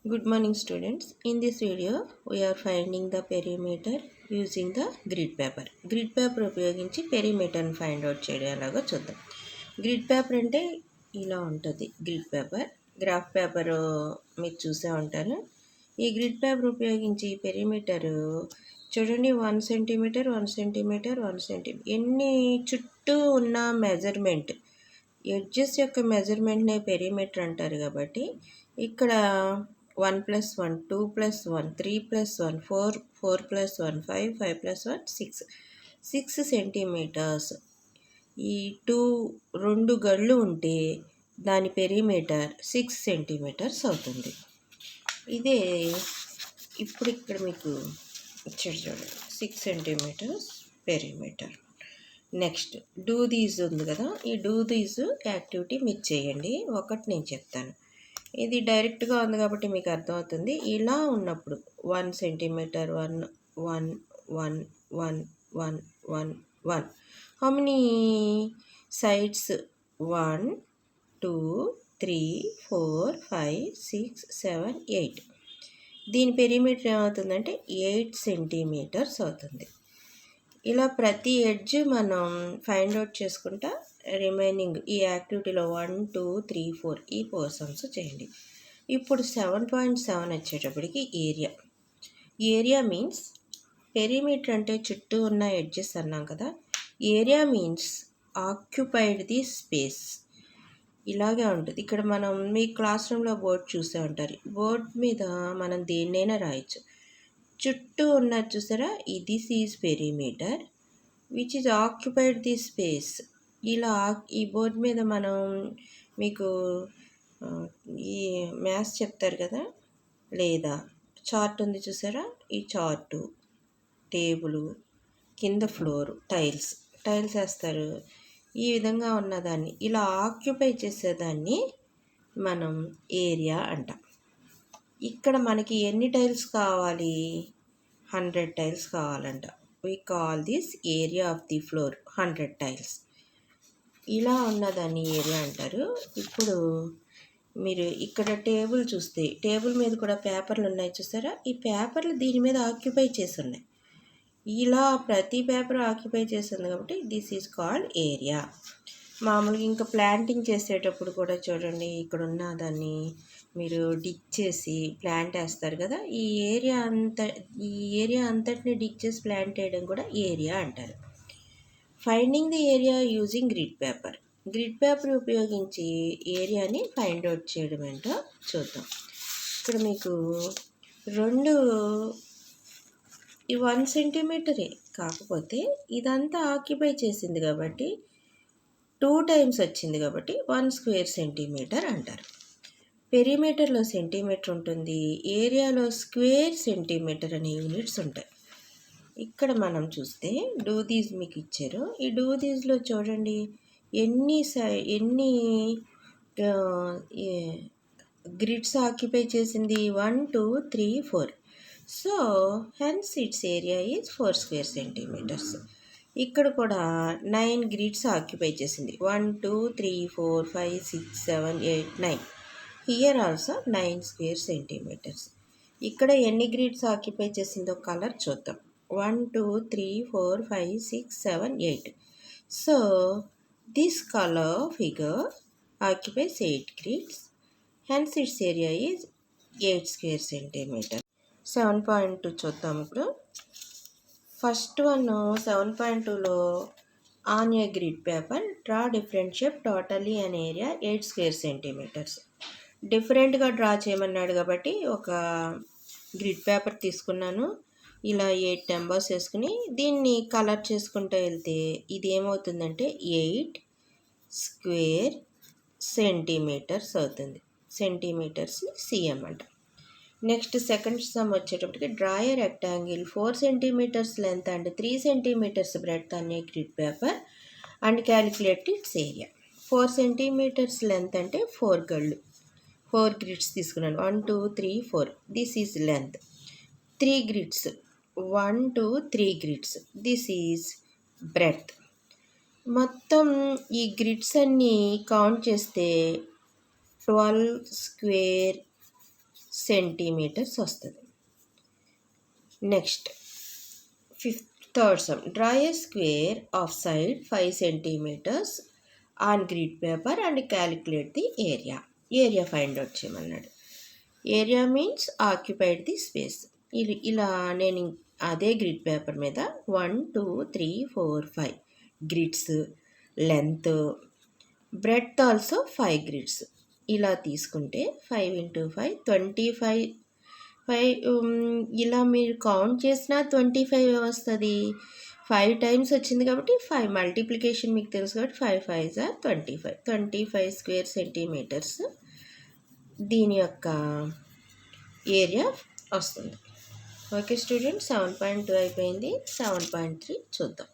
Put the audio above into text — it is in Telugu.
Good morning students. In this video, we are finding the perimeter using the grid paper. Grid paper ఉపయోగించి perimeterని find out చేయడం ఎలాగో చూద్దాం. గ్రిడ్ పేపర్ అంటే ఇలా ఉంటుంది. గ్రిడ్ పేపర్ గ్రాఫ్ పేపర్ మీరు చూసే ఉంటారు. ఈ గ్రిడ్ పేపర్ ఉపయోగించి పెరిమీటర్ చూడండి 1 సెంటీమీటర్ 1 సెంటీమీటర్ 1 సెంటీమీటర్ ఎన్ని చుట్టూ ఉన్న మెజర్మెంట్ ఎడ్జెస్ యొక్క మెజర్మెంట్నే పెరిమీటర్ అంటారు కాబట్టి ఇక్కడ 1 + 1 2 + 1 3 + 1 4 4 + 1 5 5 + 1 6 సెంటీమీటర్స్. ఈ రెండు గళ్ళు ఉంటే దాని పెరిమీటర్ 6 సెంటీమీటర్స్ అవుతుంది. ఇదే ఇప్పుడు ఇక్కడ మీకు ఇచ్చాడు చూడండి 6 centimetres perimeter. Next do these ఉంది కదా, ఈ డూ దీస్ యాక్టివిటీ మీరు చేయండి. ఒకటి నేను చెప్తాను, ఇది డైరెక్ట్గా ఉంది కాబట్టి మీకు అర్థమవుతుంది. ఇలా ఉన్నప్పుడు 1 సెంటీమీటర్ 1 1 1 1 1 1 1 హౌ మెనీ సైడ్స్ 1 2 3 4 5 6 7 8. దీని పెరిమీటర్ ఏమవుతుందంటే 8 సెంటీమీటర్స్ అవుతుంది. ఇలా ప్రతి ఎడ్జ్ మనం ఫైండ్ అవుట్ చేసుకుంటా రిమైనింగ్ ఈ యాక్టివిటీలో 1 2 3 4 ఈ పోర్షన్స్ చేయండి. ఇప్పుడు 7.7 వచ్చేటప్పటికి ఏరియా మీన్స్ పెరిమీటర్ అంటే చుట్టూ ఉన్న ఎడ్జెస్ అన్నాం కదా. Area means occupied the space. ఇలాగే ఉంటుంది. ఇక్కడ మనం మీ క్లాస్ రూమ్లో బోర్డ్ చూసే ఉంటారు. బోర్డ్ మీద మనం దేన్నైనా రాయొచ్చు. చుట్టూ ఉన్నది చూసారా, this is perimeter which is occupied the space. ఇలా ఈ బోర్డు మీద మనం మీకు ఈ మ్యాథ్స్ చెప్తారు కదా, లేదా చార్ట్ ఉంది చూసారా, ఈ చార్టు టేబుల్ కింద ఫ్లోర్ టైల్స్ వేస్తారు. ఈ విధంగా ఉన్నదాన్ని ఇలా ఆక్యుపై చేసేదాన్ని మనం ఏరియా అంటాం. ఇక్కడ మనకి ఎన్ని టైల్స్ కావాలి, 100 టైల్స్ కావాలంట. we call this area of the floor 100 tiles. ఇలా ఉన్నదాన్ని ఏరియా అంటారు. ఇప్పుడు మీరు ఇక్కడ టేబుల్ చూస్తే టేబుల్ మీద కూడా పేపర్లు ఉన్నాయి చూసారా, ఈ పేపర్లు దీని మీద ఆక్యుపై చేసి ఉన్నాయి. ఇలా ప్రతి పేపర్ ఆక్యుపై చేస్తుంది కాబట్టి దిస్ ఈజ్ కాల్డ్ ఏరియా. మామూలుగా ఇంకా ప్లాంటింగ్ చేసేటప్పుడు కూడా చూడండి, ఇక్కడ ఉన్న దాన్ని మీరు డిగ్ చేసి ప్లాంట్ వేస్తారు కదా, ఈ ఏరియా అంతటిని డిగ్ చేసి ప్లాంట్ వేయడం కూడా ఏరియా అంటారు. Finding the area using grid paper ఉపయోగించి ఏరియాని ఫైండ్ అవుట్ చేయడం ఏంటో చూద్దాం. ఇక్కడ మీకు ఈ 1 సెంటీమీటరే, కాకపోతే ఇదంతా ఆక్యుపై చేసింది కాబట్టి 2 టైమ్స్ వచ్చింది కాబట్టి 1 స్క్వేర్ సెంటీమీటర్ అంటారు. పెరిమీటర్లో సెంటీమీటర్ ఉంటుంది, ఏరియాలో స్క్వేర్ సెంటీమీటర్ అనే యూనిట్స్ ఉంటాయి. ఇక్కడ మనం చూస్తే డూ దీస్ మీకు ఇచ్చారు. ఈ డూ దీస్లో చూడండి ఎన్ని గ్రిడ్స్ ఆక్యుపై చేసింది, 1 2 3 4. So hence its area is 4 square centimetres. ఇక్కడ కూడా 9 గ్రిడ్స్ ఆక్యుపై చేసింది, 1 2 3 4 5 6 7 8 9. Here also 9 square centimetres. ఇక్కడ ఎన్ని గ్రిడ్స్ ఆక్యుపై చేసిందో కలర్ చూద్దాం, 1 2 3 4 5 6 7 8. So this colour figure occupies 8 grids, hence its area is 8 square centimetre. 7.2 చూద్దాం. ఇప్పుడు ఫస్ట్ వన్ 7.2లో on a grid paper draw different shape totally an area 8 square centimetres. డిఫరెంట్గా డ్రా చేయమన్నాడు కాబట్టి ఒక గ్రిడ్ పేపర్ తీసుకున్నాను. ఇలా 8 నెంబర్స్ వేసుకుని దీన్ని కలర్ చేసుకుంటూ వెళ్తే ఇది ఏమవుతుందంటే 8 స్క్వేర్ సెంటీమీటర్స్ అవుతుంది. సెంటీమీటర్స్ సిఎం అంట. నెక్స్ట్ సెకండ్ సమ్ వచ్చేటప్పటికి draw a rectangle 4 centimetres length and 3 centimetres breadth అనే grid paper and calculate its area. 4 centimetres length అంటే 4 గళ్ళు, 4 గ్రిడ్స్ తీసుకున్నాను, 1 2 3 4. This is length. 3 grids 1 2 3 grids, this is breadth. మొత్తం ఈ గ్రిడ్స్ అన్నీ కౌంట్ చేస్తే 12 స్క్వేర్ సెంటీమీటర్స్ వస్తుంది. Next third sum, draw a square of side 5 centimeters on grid paper and calculate the area. Area find out చేయమన్నాడు. Area means occupied the space. ఇలా నేను అదే గ్రిడ్ పేపర్ మీద 1 2 3 4 5 grids, length, breadth also 5 grids ఇలా తీసుకుంటే 5 × 5 25. ఇలా మీరు కౌంట్ చేసినా 25 వస్తుంది. 5 టైమ్స్ వచ్చింది కాబట్టి 5 మల్టిప్లికేషన్ మీకు తెలుసు కాబట్టి 5 5s are 25 స్క్వేర్ సెంటీమీటర్స్ దీని యొక్క ఏరియా వస్తుంది. ఓకే స్టూడెంట్, 7.2 అయిపోయింది. 7.3 చూద్దాం.